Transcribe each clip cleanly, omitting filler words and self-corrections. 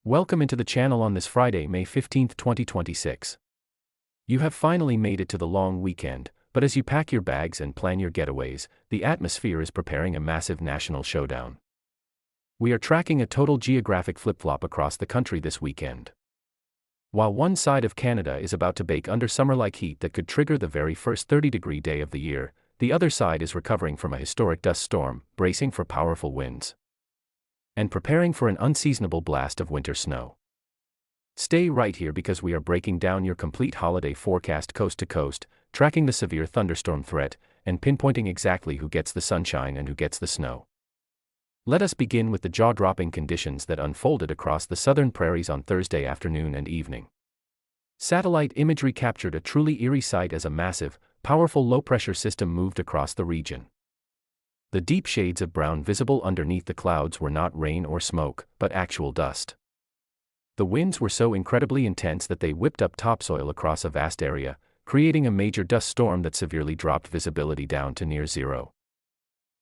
Welcome into the channel on this Friday, May 15, 2026. You have finally made it to the long weekend, but as you pack your bags and plan your getaways, the atmosphere is preparing a massive national showdown. We are tracking a total geographic flip-flop across the country this weekend. While one side of Canada is about to bake under summer-like heat that could trigger the very first 30-degree day of the year, the other side is recovering from a historic dust storm, bracing for powerful winds, and preparing for an unseasonable blast of winter snow. Stay right here because we are breaking down your complete holiday forecast coast to coast, tracking the severe thunderstorm threat, and pinpointing exactly who gets the sunshine and who gets the snow. Let us begin with the jaw-dropping conditions that unfolded across the southern prairies on Thursday afternoon and evening. Satellite imagery captured a truly eerie sight as a massive, powerful low-pressure system moved across the region. The deep shades of brown visible underneath the clouds were not rain or smoke, but actual dust. The winds were so incredibly intense that they whipped up topsoil across a vast area, creating a major dust storm that severely dropped visibility down to near zero.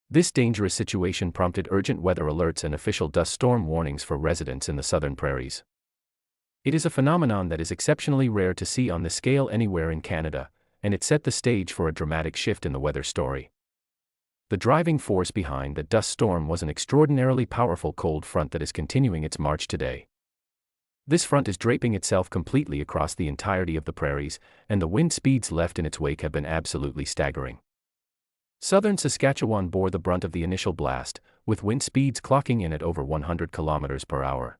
This dangerous situation prompted urgent weather alerts and official dust storm warnings for residents in the southern prairies. It is a phenomenon that is exceptionally rare to see on this scale anywhere in Canada, and it set the stage for a dramatic shift in the weather story. The driving force behind the dust storm was an extraordinarily powerful cold front that is continuing its march today. This front is draping itself completely across the entirety of the prairies, and the wind speeds left in its wake have been absolutely staggering. Southern Saskatchewan bore the brunt of the initial blast, with wind speeds clocking in at over 100 km per hour.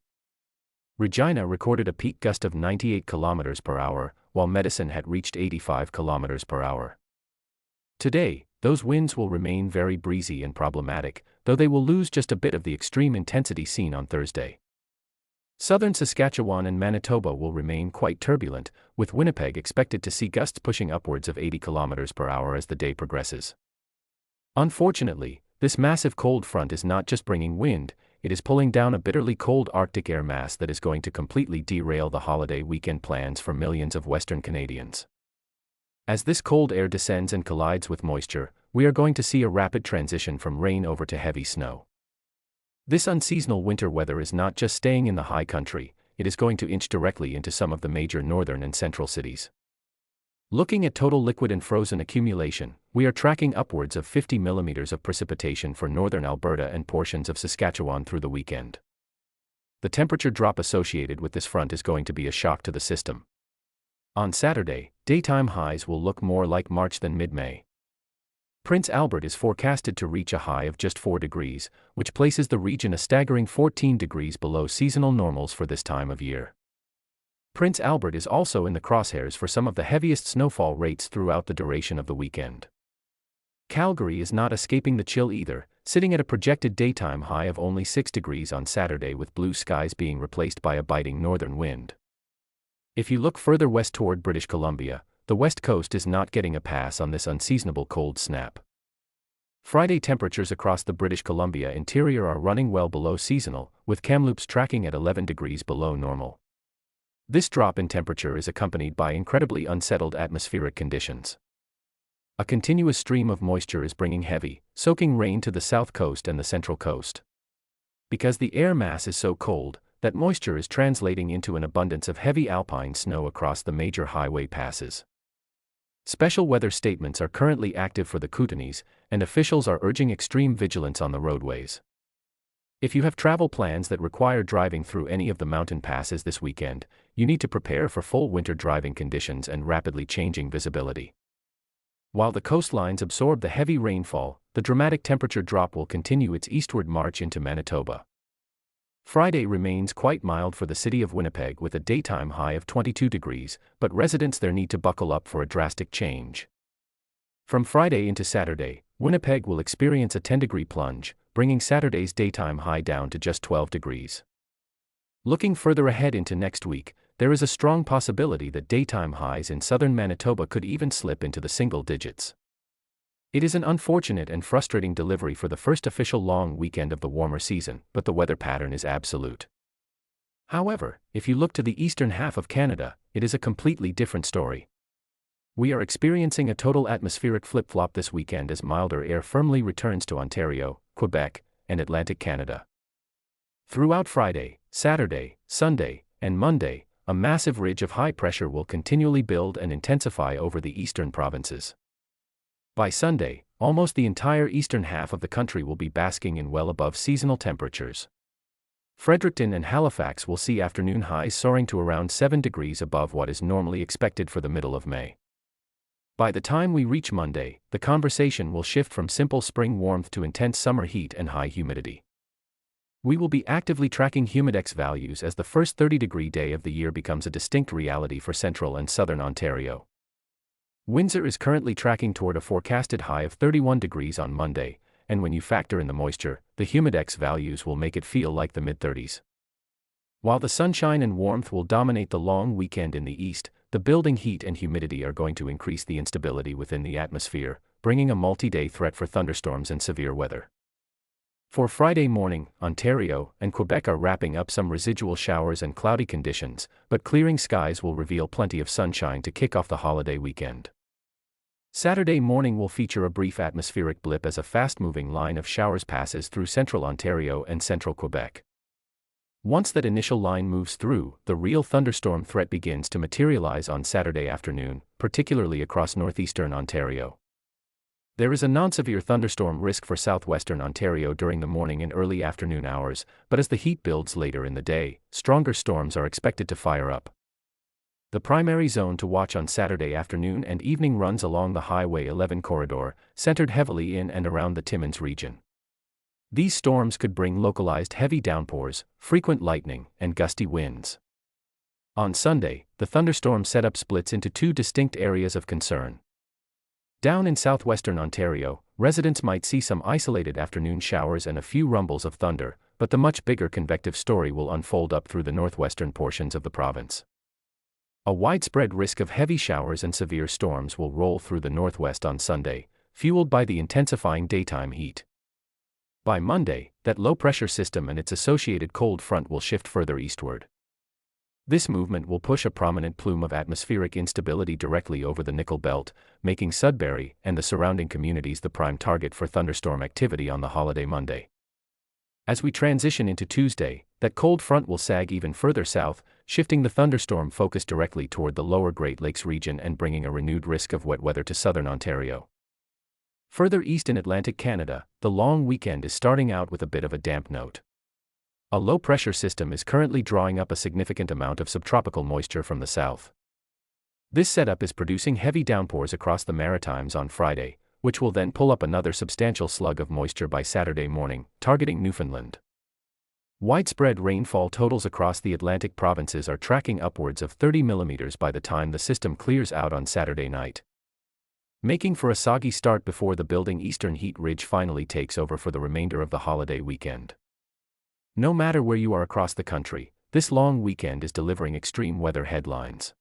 Regina recorded a peak gust of 98 km per hour, while Medicine had reached 85 km per hour. Today, those winds will remain very breezy and problematic, though they will lose just a bit of the extreme intensity seen on Thursday. Southern Saskatchewan and Manitoba will remain quite turbulent, with Winnipeg expected to see gusts pushing upwards of 80 km per hour as the day progresses. Unfortunately, this massive cold front is not just bringing wind, it is pulling down a bitterly cold Arctic air mass that is going to completely derail the holiday weekend plans for millions of Western Canadians. As this cold air descends and collides with moisture, we are going to see a rapid transition from rain over to heavy snow. This unseasonal winter weather is not just staying in the high country, it is going to inch directly into some of the major northern and central cities. Looking at total liquid and frozen accumulation, we are tracking upwards of 50 millimeters of precipitation for northern Alberta and portions of Saskatchewan through the weekend. The temperature drop associated with this front is going to be a shock to the system. On Saturday, daytime highs will look more like March than mid-May. Prince Albert is forecasted to reach a high of just 4 degrees, which places the region a staggering 14 degrees below seasonal normals for this time of year. Prince Albert is also in the crosshairs for some of the heaviest snowfall rates throughout the duration of the weekend. Calgary is not escaping the chill either, sitting at a projected daytime high of only 6 degrees on Saturday, with blue skies being replaced by a biting northern wind. If you look further west toward British Columbia, the west coast is not getting a pass on this unseasonable cold snap. Friday temperatures across the British Columbia interior are running well below seasonal, with Kamloops tracking at 11 degrees below normal. This drop in temperature is accompanied by incredibly unsettled atmospheric conditions. A continuous stream of moisture is bringing heavy, soaking rain to the south coast and the central coast. Because the air mass is so cold, that moisture is translating into an abundance of heavy alpine snow across the major highway passes. Special weather statements are currently active for the Kootenays, and officials are urging extreme vigilance on the roadways. If you have travel plans that require driving through any of the mountain passes this weekend, you need to prepare for full winter driving conditions and rapidly changing visibility. While the coastlines absorb the heavy rainfall, the dramatic temperature drop will continue its eastward march into Manitoba. Friday remains quite mild for the city of Winnipeg with a daytime high of 22 degrees, but residents there need to buckle up for a drastic change. From Friday into Saturday, Winnipeg will experience a 10-degree plunge, bringing Saturday's daytime high down to just 12 degrees. Looking further ahead into next week, there is a strong possibility that daytime highs in southern Manitoba could even slip into the single digits. It is an unfortunate and frustrating delivery for the first official long weekend of the warmer season, but the weather pattern is absolute. However, if you look to the eastern half of Canada, it is a completely different story. We are experiencing a total atmospheric flip-flop this weekend as milder air firmly returns to Ontario, Quebec, and Atlantic Canada. Throughout Friday, Saturday, Sunday, and Monday, a massive ridge of high pressure will continually build and intensify over the eastern provinces. By Sunday, almost the entire eastern half of the country will be basking in well above seasonal temperatures. Fredericton and Halifax will see afternoon highs soaring to around 7 degrees above what is normally expected for the middle of May. By the time we reach Monday, the conversation will shift from simple spring warmth to intense summer heat and high humidity. We will be actively tracking humidex values as the first 30-degree day of the year becomes a distinct reality for central and southern Ontario. Windsor is currently tracking toward a forecasted high of 31 degrees on Monday, and when you factor in the moisture, the humidex values will make it feel like the mid-30s. While the sunshine and warmth will dominate the long weekend in the east, the building heat and humidity are going to increase the instability within the atmosphere, bringing a multi-day threat for thunderstorms and severe weather. For Friday morning, Ontario and Quebec are wrapping up some residual showers and cloudy conditions, but clearing skies will reveal plenty of sunshine to kick off the holiday weekend. Saturday morning will feature a brief atmospheric blip as a fast-moving line of showers passes through central Ontario and central Quebec. Once that initial line moves through, the real thunderstorm threat begins to materialize on Saturday afternoon, particularly across northeastern Ontario. There is a non-severe thunderstorm risk for southwestern Ontario during the morning and early afternoon hours, but as the heat builds later in the day, stronger storms are expected to fire up. The primary zone to watch on Saturday afternoon and evening runs along the Highway 11 corridor, centered heavily in and around the Timmins region. These storms could bring localized heavy downpours, frequent lightning, and gusty winds. On Sunday, the thunderstorm setup splits into two distinct areas of concern. Down in southwestern Ontario, residents might see some isolated afternoon showers and a few rumbles of thunder, but the much bigger convective story will unfold up through the northwestern portions of the province. A widespread risk of heavy showers and severe storms will roll through the northwest on Sunday, fueled by the intensifying daytime heat. By Monday, that low-pressure system and its associated cold front will shift further eastward. This movement will push a prominent plume of atmospheric instability directly over the Nickel Belt, making Sudbury and the surrounding communities the prime target for thunderstorm activity on the holiday Monday. As we transition into Tuesday, that cold front will sag even further south, shifting the thunderstorm focus directly toward the lower Great Lakes region and bringing a renewed risk of wet weather to southern Ontario. Further east in Atlantic Canada, the long weekend is starting out with a bit of a damp note. A low-pressure system is currently drawing up a significant amount of subtropical moisture from the south. This setup is producing heavy downpours across the Maritimes on Friday, which will then pull up another substantial slug of moisture by Saturday morning, targeting Newfoundland. Widespread rainfall totals across the Atlantic provinces are tracking upwards of 30 millimeters by the time the system clears out on Saturday night, making for a soggy start before the building eastern heat ridge finally takes over for the remainder of the holiday weekend. No matter where you are across the country, this long weekend is delivering extreme weather headlines.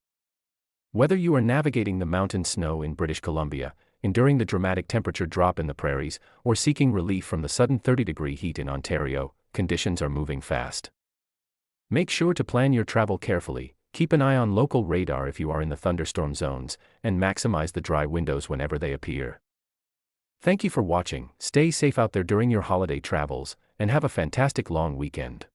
Whether you are navigating the mountain snow in British Columbia, enduring the dramatic temperature drop in the prairies, or seeking relief from the sudden 30-degree heat in Ontario, conditions are moving fast. Make sure to plan your travel carefully, keep an eye on local radar if you are in the thunderstorm zones, and maximize the dry windows whenever they appear. Thank you for watching, stay safe out there during your holiday travels, and have a fantastic long weekend.